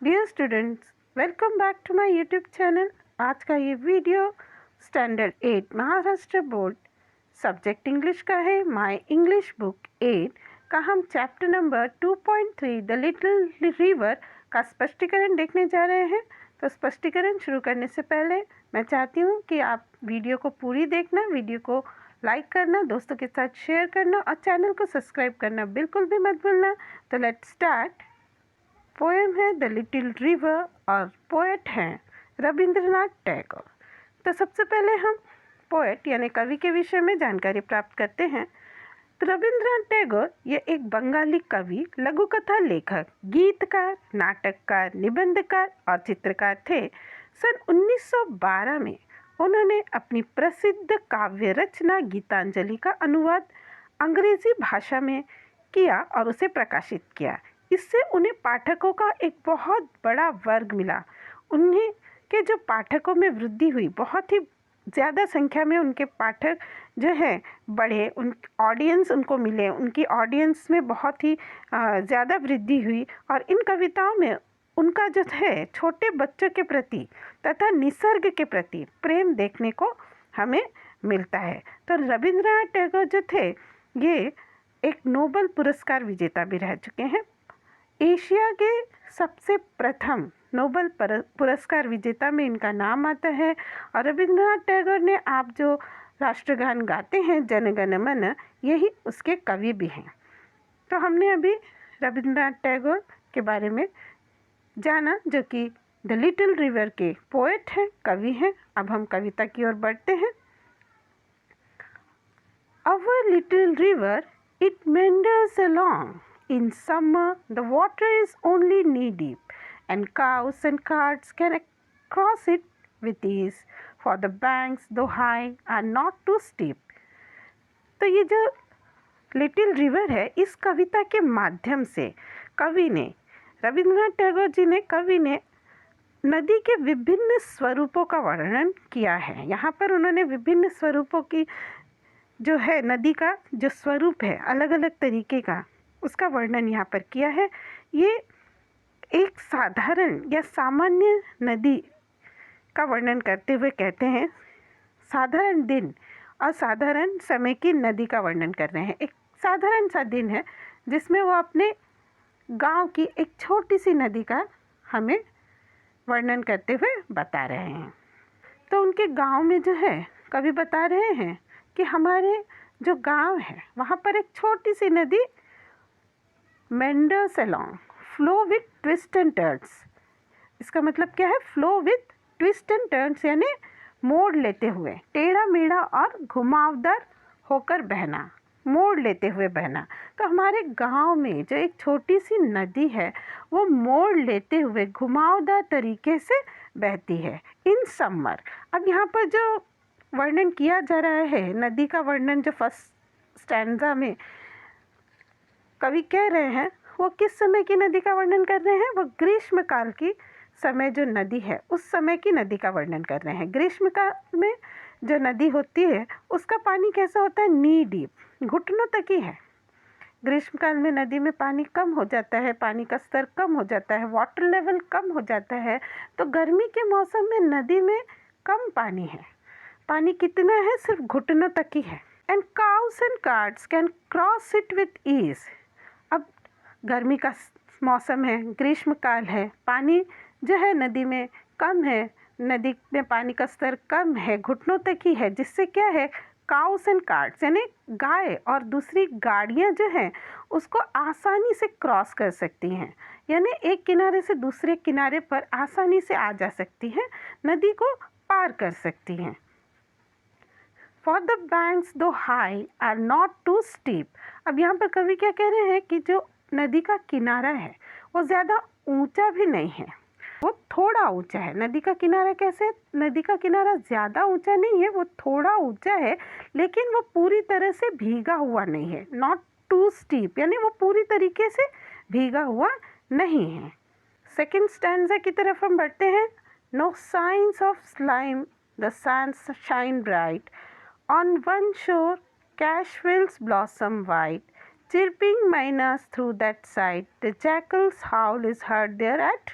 Dear students, welcome back to my YouTube channel. आज का ये video standard 8 Maharashtra board subject English का है। माय इंग्लिश बुक 8 का हम chapter number 2.3 the little river का स्पष्टीकरण देखने जा रहे हैं। तो स्पष्टीकरण शुरू करने से पहले मैं चाहती हूँ कि आप वीडियो को पूरी देखना, वीडियो को लाइक करना, दोस्तों के साथ शेयर करना और चैनल को सब्सक्राइब करना बिल्कुल भी मत भूलना। तो लेट्स स्टार्ट। पोएम है द लिटिल रिवर और पोएट हैं रविंद्रनाथ टैगोर। तो सबसे पहले हम पोएट यानी कवि के विषय में जानकारी प्राप्त करते हैं। तो रविंद्रनाथ टैगोर ये एक बंगाली कवि, लघुकथा लेखक, गीतकार, नाटककार, निबंधकार और चित्रकार थे। सन 1912 में उन्होंने अपनी प्रसिद्ध काव्य रचना गीतांजलि का अनुवाद अंग्रेजी भाषा में किया और उसे प्रकाशित किया। इससे उन्हें पाठकों का एक बहुत बड़ा वर्ग मिला। उन्हें के जो पाठकों में वृद्धि हुई, बहुत ही ज़्यादा संख्या में उनके पाठक जो हैं बढ़े, उन ऑडियंस उनको मिले, उनकी ऑडियंस में बहुत ही ज़्यादा वृद्धि हुई। और इन कविताओं में उनका जो है छोटे बच्चों के प्रति तथा निसर्ग के प्रति प्रेम देखने को हमें मिलता है। तो रविंद्रनाथ टैगोर जो थे ये एक नोबेल पुरस्कार विजेता भी रह चुके हैं। एशिया के सबसे प्रथम नोबेल पुरस्कार विजेता में इनका नाम आता है। और रविंद्रनाथ टैगोर ने आप जो राष्ट्रगान गाते हैं जन गण मन, यही उसके कवि भी हैं। तो हमने अभी रविंद्रनाथ टैगोर के बारे में जाना, जो कि द लिटिल रिवर के पोएट हैं, कवि हैं। अब हम कविता की ओर बढ़ते हैं। Our little river it meanders along. In summer, the water is only knee-deep, and cows and carts can cross it with ease, for the banks, though high, are not too steep. तो ये जो little river है, इस कविता के माध्यम से कवि ने, रविंद्रनाथ टैगोर जी ने, कवि ने नदी के विभिन्न स्वरूपों का वर्णन किया है। यहाँ पर उन्होंने विभिन्न स्वरूपों की जो है, नदी का जो स्वरूप है अलग अलग तरीके का, उसका वर्णन यहाँ पर किया है। ये एक साधारण या सामान्य नदी का वर्णन करते हुए कहते हैं, साधारण दिन और साधारण समय की नदी का वर्णन कर रहे हैं। एक साधारण सा दिन है जिसमें वो अपने गांव की एक छोटी सी नदी का हमें वर्णन करते हुए बता रहे हैं। तो उनके गांव में जो है कवि बता रहे हैं कि हमारे जो गांव है वहाँ पर एक छोटी सी नदी meanders along, flow with twists and turns। इसका मतलब क्या है? flow with twists and turns यानी मोड़ लेते हुए, टेढ़ा मेढ़ा और घुमावदार होकर बहना, मोड़ लेते हुए बहना। तो हमारे गांव में जो एक छोटी सी नदी है वो मोड़ लेते हुए घुमावदार तरीके से बहती है। इन समर, अब यहाँ पर जो वर्णन किया जा रहा है नदी का वर्णन, जो फर्स्ट स्टैंजा में कवि कह रहे हैं, वो किस समय की नदी का वर्णन कर रहे हैं? वो ग्रीष्म काल की समय जो नदी है उस समय की नदी का वर्णन कर रहे हैं। ग्रीष्म काल में जो नदी होती है उसका पानी कैसा होता है? नी डीप, घुटनों तक ही है। ग्रीष्म काल में नदी में पानी कम हो जाता है, पानी का स्तर कम हो जाता है, वाटर लेवल कम हो जाता है। तो गर्मी के मौसम में नदी में कम पानी है। पानी कितना है? सिर्फ घुटनों तक ही है। And cows and carts can cross it with ease. अब गर्मी का मौसम है, ग्रीष्म काल है, पानी जो है नदी में कम है, नदी में पानी का स्तर कम है, घुटनों तक ही है, जिससे क्या है, काउस एंड कार्ट्स यानी गाय और दूसरी गाड़ियां जो हैं उसको आसानी से क्रॉस कर सकती हैं, यानी एक किनारे से दूसरे किनारे पर आसानी से आ जा सकती हैं, नदी को पार कर सकती हैं। For the banks though high are not too steep। अब यहाँ पर कवि क्या कह रहे हैं कि जो नदी का किनारा है वो ज़्यादा ऊंचा भी नहीं है, वो थोड़ा ऊंचा है। नदी का किनारा कैसे? नदी का किनारा ज़्यादा ऊंचा नहीं है, वो थोड़ा ऊंचा है, लेकिन वो पूरी तरह से भीगा हुआ नहीं है। नॉट टू स्टीप यानी वो पूरी तरीके से भीगा हुआ नहीं है। सेकेंड स्टैंजा की तरफ हम बढ़ते हैं। No science of slime, the sands shine bright, on one shore cashwells blossom white, chirping miners through that side, the jackal's howl is heard there at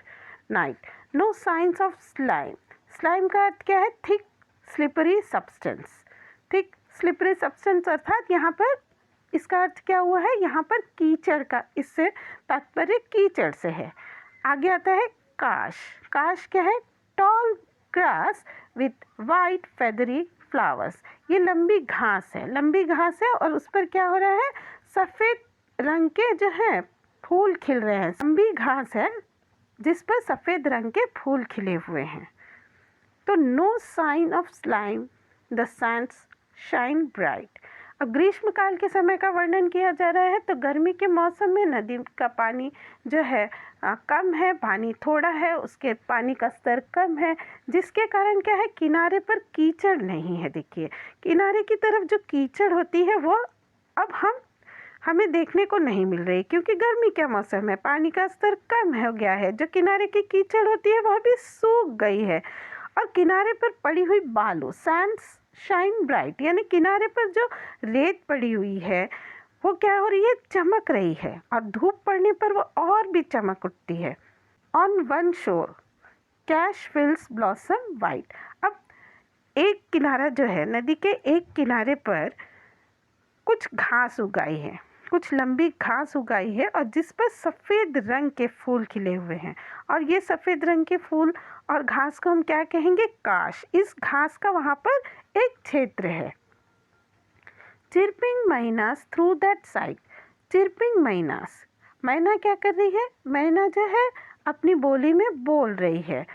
night. No science of slime. Slime का अर्थ क्या है? Thick slippery substance. Thick slippery substance अर्थात यहाँ पर इसका अर्थ क्या हुआ है? यहाँ पर कीचड़ का, इससे तात्पर्य कीचड़ से है। आगे आता है काश। काश क्या है? Tall grass with white feathery flowers. ये लंबी घास है, लंबी घास है और उस पर क्या हो रहा है? सफ़ेद रंग के जो है फूल खिल रहे हैं। लंबी घास है जिस पर सफ़ेद रंग के फूल खिले हुए हैं। तो no sign of slime, the sands shine bright. अब ग्रीष्म काल के समय का वर्णन किया जा रहा है। तो गर्मी के मौसम में नदी का पानी जो है कम है, पानी थोड़ा है, उसके पानी का स्तर कम है, जिसके कारण क्या है? किनारे पर कीचड़ नहीं है। देखिए किनारे की तरफ जो कीचड़ होती है वो अब हमें देखने को नहीं मिल रही, क्योंकि गर्मी का मौसम है, पानी का स्तर कम हो गया है। जो किनारे की कीचड़ होती है वह भी सूख गई है और किनारे पर पड़ी हुई बालू, सैंड्स शाइन ब्राइट, यानी किनारे पर जो रेत पड़ी हुई है वो क्या हो रही है? चमक रही है और धूप पड़ने पर वो और भी चमक उठती है। ऑन वन शोर कैश फिल्स ब्लॉसम वाइट। अब एक किनारा जो है, नदी के एक किनारे पर कुछ घास उगाई है, कुछ लंबी घास उगाई है और जिस पर सफ़ेद रंग के फूल खिले हुए हैं। और ये सफ़ेद रंग के फूल और घास को हम क्या कहेंगे? काश। इस घास का वहाँ पर एक क्षेत्र है। Chirping mynas through that side. Chirping mynas, मैना क्या कर रही है? मैना जो है अपनी बोली में बोल रही है,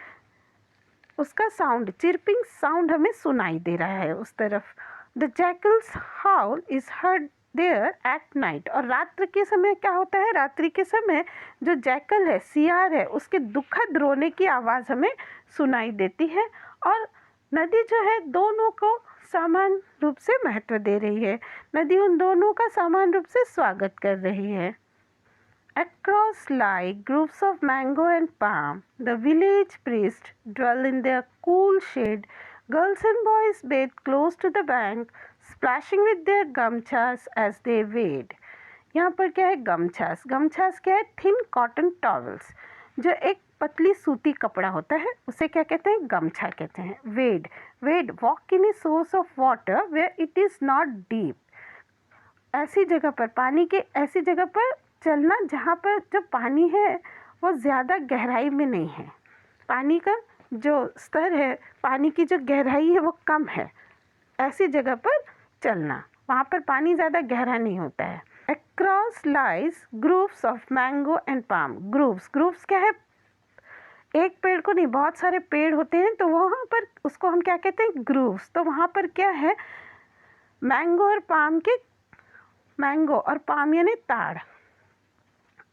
उसका साउंड, चिरपिंग साउंड हमें सुनाई दे रहा है उस तरफ। The jackals howl is heard there at night. और रात्रि के समय क्या होता है? रात्रि के समय जो जैकल है, सियार है, उसके दुखद रोने की आवाज़ हमें सुनाई देती है। और नदी जो है दोनों को समान रूप से महत्व दे रही है। नदी उन दोनों का समान रूप से स्वागत कर रही है। Across lie groves of mango and palm. The village priests dwell in their cool shade. Girls and boys bathe close to the bank, splashing with their gamchas as they wade. यहाँ पर क्या है? गमछास। गमछास क्या है? Thin cotton towels. जो एक पतली सूती कपड़ा होता है उसे क्या कहते हैं? गमछा कहते हैं। Wade, wade walk in a source of water where it is not deep. ऐसी जगह पर, पानी के ऐसी जगह पर चलना जहाँ पर जो पानी है वो ज़्यादा गहराई में नहीं है, पानी का जो स्तर है, पानी की जो गहराई है वो कम है, ऐसी जगह पर चलना, वहाँ पर पानी ज़्यादा गहरा नहीं होता है। Across lies groves of mango and palm. Groves, groves क्या है? एक पेड़ को नहीं, बहुत सारे पेड़ होते हैं तो वहाँ पर उसको हम क्या कहते हैं? ग्रूव्स। तो वहाँ पर क्या है? मैंगो और पाम के, मैंगो और पाम यानी ताड़,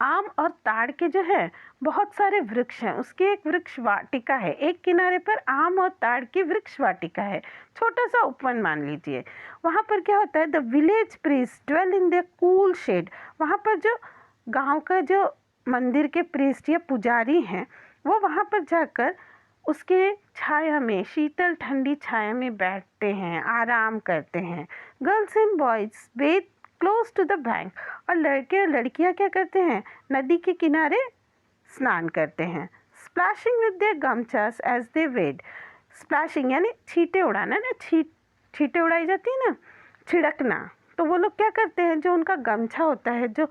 आम और ताड़ के जो है बहुत सारे वृक्ष हैं। उसकी एक वृक्ष वाटिका है, एक किनारे पर आम और ताड़ की वृक्ष वाटिका है, छोटा सा उपवन मान लीजिए। वहाँ पर क्या होता है? The village priest dwell in the cool shade. वहाँ पर जो गांव का जो मंदिर के प्रीस्ट या पुजारी हैं वो वहाँ पर जाकर उसके छाया में, शीतल ठंडी छाया में बैठते हैं, आराम करते हैं। Girls and boys bathe close to the bank. और लड़के और लड़कियां क्या करते हैं? नदी के किनारे स्नान करते हैं। Splashing with their gamchhas as they wade. Splashing यानी छींटे उड़ाना ना, छींटे उड़ाई जाती है ना, छिड़कना। तो वो लोग क्या करते हैं? जो उनका गमछा होता है, जो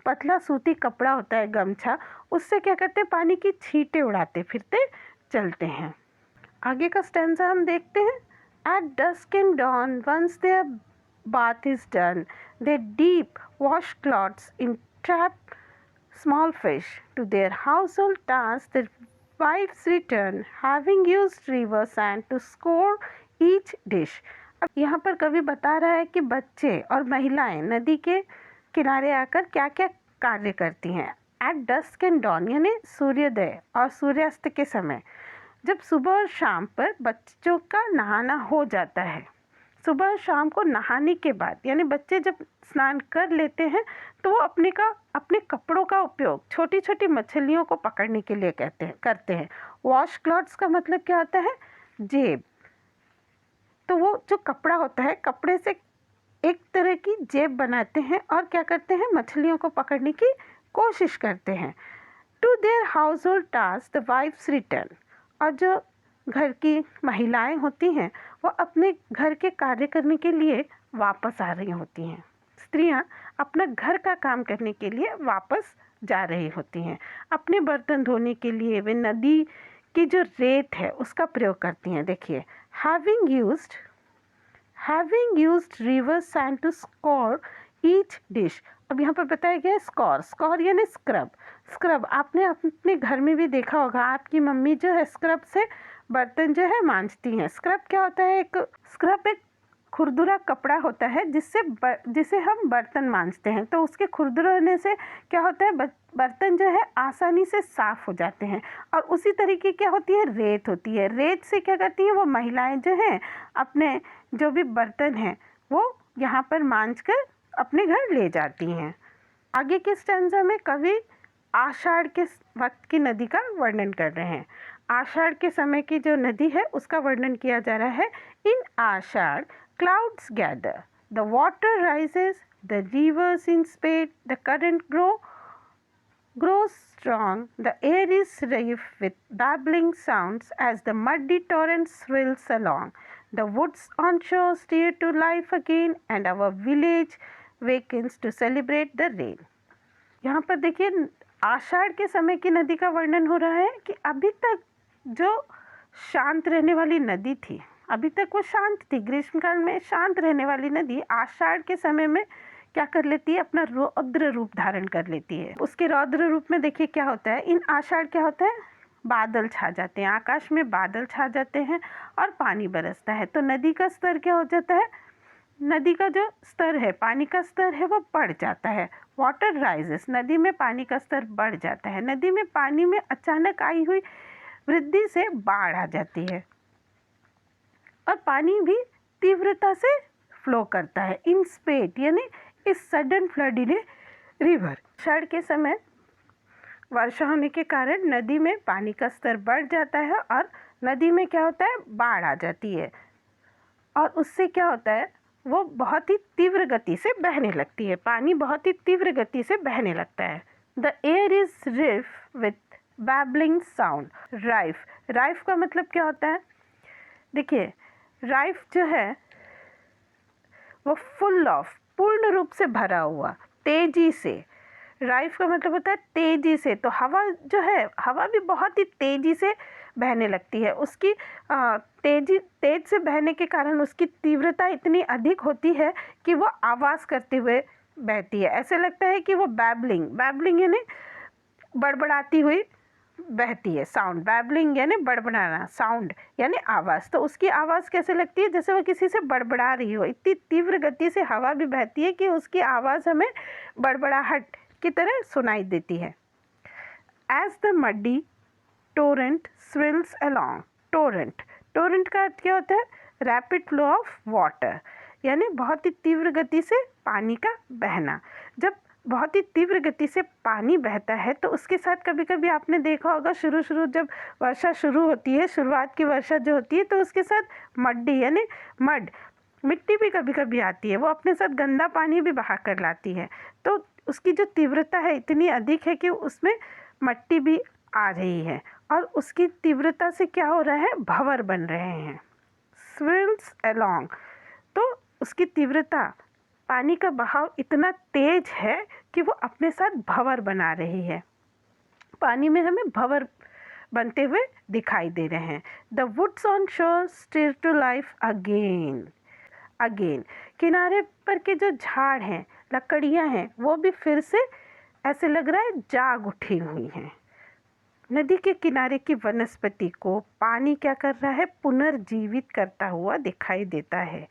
पतला सूती कपड़ा होता है गमछा, उससे क्या करते हैं? पानी की छींटे उड़ाते फिरते चलते हैं। आगे का स्टैंजा हम देखते हैं। At dusk and dawn, once their bath is done, they deep washcloths entrap small fish. To their household tasks, their wives return, having used river sand to score each dish. अब यहाँ पर कवि बता रहा है कि बच्चे और महिलाएं नदी के किनारे आकर क्या क्या कार्य करती हैं। At dusk and dawn यानी सूर्योदय और सूर्यास्त के समय, जब सुबह और शाम पर बच्चों का नहाना हो जाता है, सुबह और शाम को नहाने के बाद यानी बच्चे जब स्नान कर लेते हैं तो वो अपने कपड़ों का उपयोग छोटी छोटी मछलियों को पकड़ने के लिए करते हैं। वॉश क्लॉथ्स का मतलब क्या होता है? जेब। तो वो जो कपड़ा होता है, कपड़े से एक तरह की जेब बनाते हैं और क्या करते हैं? मछलियों को पकड़ने की कोशिश करते हैं। To their household tasks the wives return, और जो घर की महिलाएं होती हैं वो अपने घर के कार्य करने के लिए वापस आ रही होती हैं। स्त्रियां अपना घर का काम करने के लिए वापस जा रही होती हैं। अपने बर्तन धोने के लिए वे नदी की जो रेत है उसका प्रयोग करती हैं। देखिए, having used river sand to scour each dish. अब यहाँ पर बताया गया है स्कोर यानी स्क्रब। आपने अपने घर में भी देखा होगा, आपकी मम्मी जो है स्क्रब से बर्तन जो है मांजती हैं। स्क्रब क्या होता है? स्क्रब एक खुरदुरा कपड़ा होता है जिसे हम बर्तन मांजते हैं। तो उसके खुरदुरा होने से क्या होता है, बर्तन जो है आसानी से साफ हो जाते हैं। और उसी तरीके क्या होती है, रेत होती है। रेत से क्या करती हैं वो महिलाएं जो हैं अपने जो भी बर्तन हैं वो यहाँ पर मांज कर अपने घर ले जाती हैं। आगे के स्टैंजा में कवि आषाढ़ के वक्त की नदी का वर्णन कर रहे हैं। आषाढ़ के समय की जो नदी है उसका वर्णन किया जा रहा है। इन आषाढ़ clouds gather, the water rises, the rivers in spate, the current grows strong, the air is rife with babbling sounds as the muddy torrent swirls along. The woods on shore stir to life again, and our village wakens to celebrate the rain. यहाँ पर देखिए आषाढ़ के समय की नदी का वर्णन हो रहा है कि अभी तक जो शांत रहने वाली नदी थी, अभी तक वो शांत थी। ग्रीष्मकाल में शांत रहने वाली नदी आषाढ़ के समय में क्या कर लेती है, अपना रौद्र रूप धारण कर लेती है। उसके रौद्र रूप में देखिए क्या होता है, इन आषाढ़ क्या होता है, बादल छा जाते हैं, आकाश में बादल छा जाते हैं और पानी बरसता है। तो नदी का स्तर क्या हो जाता है, नदी का जो स्तर है, पानी का स्तर है वो बढ़ जाता है। वाटर राइजेस, नदी में पानी का स्तर बढ़ जाता है। नदी में पानी में अचानक आई हुई वृद्धि से बाढ़ आ जाती है और पानी भी तीव्रता से फ्लो करता है। इन स्पेट यानी इस sudden flood in a river. आषाढ़ के समय वर्षा होने के कारण नदी में पानी का स्तर बढ़ जाता है और नदी में क्या होता है, बाढ़ आ जाती है और उससे क्या होता है, वो बहुत ही तीव्र गति से बहने लगती है। पानी बहुत ही तीव्र गति से बहने लगता है। The air is rife with babbling sound. Rife का मतलब क्या होता है, देखिए राइफ जो है वो फुल ऑफ, पूर्ण रूप से भरा हुआ, तेजी से। राइफ का मतलब होता है तेजी से। तो हवा जो है, हवा भी बहुत ही तेजी से बहने लगती है। उसकी तेज से बहने के कारण उसकी तीव्रता इतनी अधिक होती है कि वो आवाज़ करते हुए बहती है। ऐसे लगता है कि वो बैबलिंग यानी बड़बड़ाती हुई बहती है। साउंड, बैबलिंग यानी बड़बड़ाना, साउंड यानी आवाज़। तो उसकी आवाज़ कैसे लगती है, जैसे वो किसी से बड़बड़ा रही हो। इतनी तीव्र गति से हवा भी बहती है कि उसकी आवाज़ हमें बड़बड़ाहट की तरह सुनाई देती है। As the muddy torrent swills along. Torrent का अर्थ क्या होता है, रैपिड फ्लो ऑफ वाटर, यानी बहुत ही तीव्र गति से पानी का बहना। जब बहुत ही तीव्र गति से पानी बहता है तो उसके साथ कभी कभी आपने देखा होगा, शुरू जब वर्षा शुरू होती है, शुरुआत की वर्षा जो होती है, तो उसके साथ मड्डी यानी मिट्टी भी कभी कभी आती है। वो अपने साथ गंदा पानी भी बहा कर लाती है। तो उसकी जो तीव्रता है इतनी अधिक है कि उसमें मट्टी भी आ रही है और उसकी तीव्रता से क्या हो रहा है, भंवर बन रहे हैं। स्विल्स अलोंग, तो उसकी तीव्रता, पानी का बहाव इतना तेज है कि वो अपने साथ भंवर बना रही है। पानी में हमें भंवर बनते हुए दिखाई दे रहे हैं। The woods on shore stir to life again. किनारे पर के जो झाड़ हैं, लकड़ियां हैं, वो भी फिर से ऐसे लग रहा है जाग उठी हुई हैं। नदी के किनारे की वनस्पति को पानी क्या कर रहा है, पुनर्जीवित करता हुआ दिखाई देता है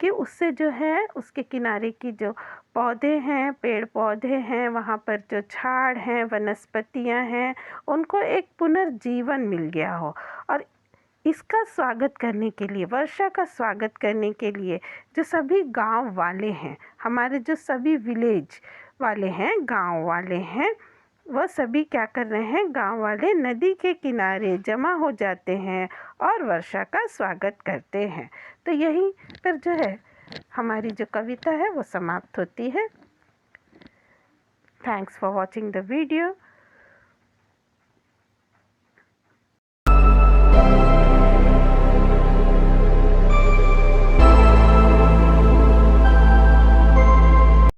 कि उससे जो है उसके किनारे की जो पौधे हैं, पेड़ पौधे हैं, वहाँ पर जो झाड़ हैं, वनस्पतियाँ हैं, उनको एक पुनर्जीवन मिल गया हो। और इसका स्वागत करने के लिए, वर्षा का स्वागत करने के लिए जो सभी गांव वाले हैं, हमारे जो सभी विलेज वाले हैं, गांव वाले हैं, वह सभी क्या कर रहे हैं, गांव वाले नदी के किनारे जमा हो जाते हैं और वर्षा का स्वागत करते हैं। तो यहीं पर जो है हमारी जो कविता है वो समाप्त होती है। Thanks for watching the video.